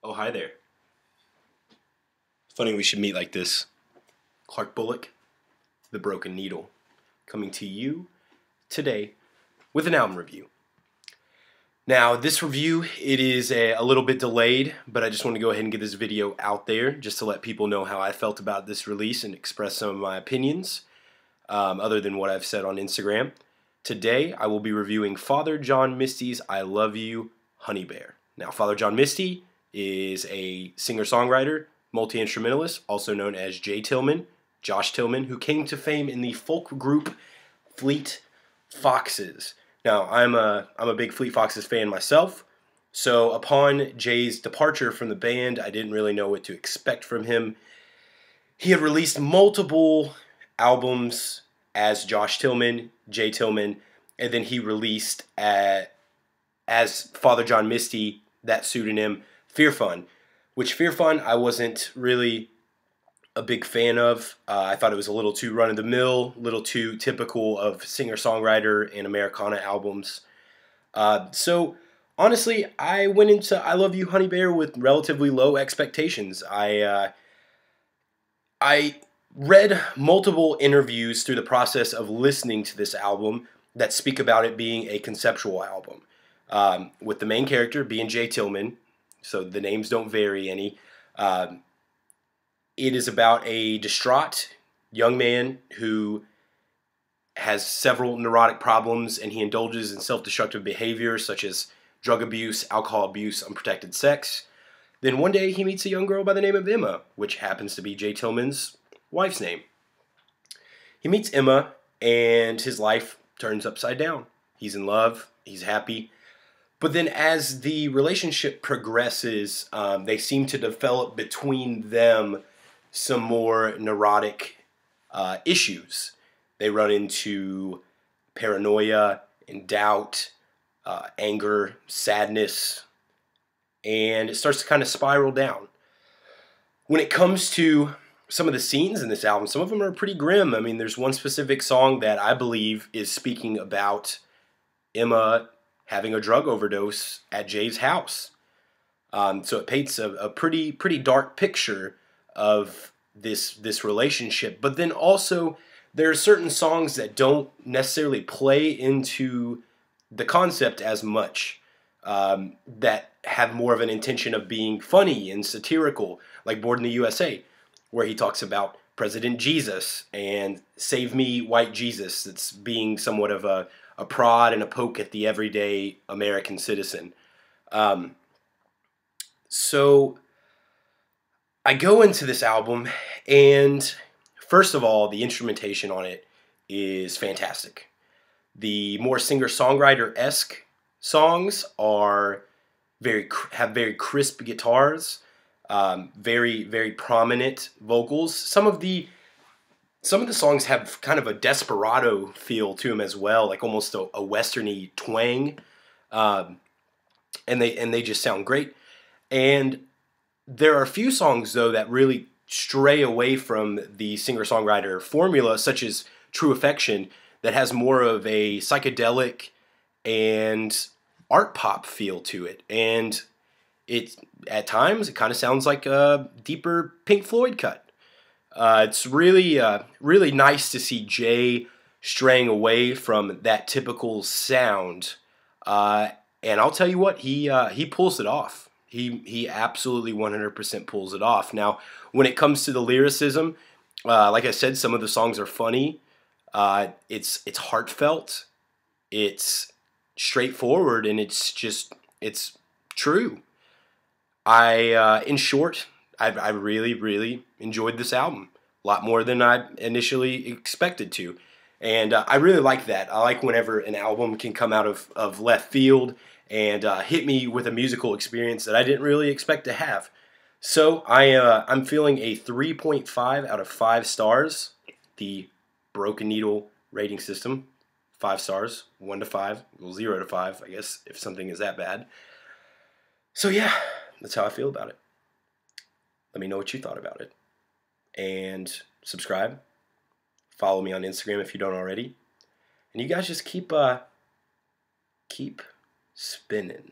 Oh, hi there. Funny we should meet like this. Clark Bullock, The Broken Needle, coming to you today with an album review. Now, this review, it is a little bit delayed, but I just want to go ahead and get this video out there just to let people know how I felt about this release and express some of my opinions, other than what I've said on Instagram. Today, I will be reviewing Father John Misty's I Love You, Honeybear. Now, Father John Misty is a singer-songwriter, multi-instrumentalist, also known as Josh Tillman, who came to fame in the folk group Fleet Foxes. Now, I'm a big Fleet Foxes fan myself, so upon Jay's departure from the band, I didn't really know what to expect from him. He had released multiple albums as Josh Tillman, Jay Tillman, and then he released as Father John Misty, that pseudonym, Fear Fun, which Fear Fun I wasn't really a big fan of. I thought it was a little too run-of-the-mill, a little too typical of singer-songwriter and Americana albums. So honestly, I went into I Love You, Honeybear with relatively low expectations. I read multiple interviews through the process of listening to this album that speak about it being a conceptual album, with the main character being Jay Tillman, so the names don't vary any. It is about a distraught young man who has several neurotic problems, and he indulges in self-destructive behavior such as drug abuse, alcohol abuse, unprotected sex. Then one day he meets a young girl by the name of Emma, which happens to be Jay Tillman's wife's name. He meets Emma, and his life turns upside down. He's in love, he's happy. But then as the relationship progresses, they seem to develop between them some more neurotic issues. They run into paranoia and doubt, anger, sadness, and it starts to kind of spiral down. When it comes to some of the scenes in this album, some of them are pretty grim. I mean, there's one specific song that I believe is speaking about Emma having a drug overdose at Jay's house. So it paints a pretty dark picture of this relationship. But then also there are certain songs that don't necessarily play into the concept as much, that have more of an intention of being funny and satirical, like Born in the USA, where he talks about President Jesus and Save Me White Jesus. That's being somewhat of a prod and a poke at the everyday American citizen. So I go into this album, and first of all, the instrumentation on it is fantastic. The more singer-songwriter-esque songs are have very crisp guitars, very prominent vocals. Some of the songs have kind of a desperado feel to them as well, like almost a westerny twang, and they just sound great. And there are a few songs though that really stray away from the singer-songwriter formula, such as True Affection, that has more of a psychedelic and art pop feel to it, and at times it kind of sounds like a deeper Pink Floyd cut. It's really nice to see Jay straying away from that typical sound, and I'll tell you what, he pulls it off. He absolutely 100% pulls it off. Now, when it comes to the lyricism, like I said, some of the songs are funny. It's heartfelt. It's straightforward, and it's true. In short, I really enjoyed this album a lot more than I initially expected to, and I really like that. I like whenever an album can come out of left field and hit me with a musical experience that I didn't really expect to have. So I'm feeling a 3.5 out of 5 stars. The Broken Needle rating system, 5 stars, 1 to 5, well, 0 to 5, I guess, if something is that bad. So yeah, that's how I feel about it. Let me know what you thought about it. And subscribe. Follow me on Instagram if you don't already. And you guys just keep spinning.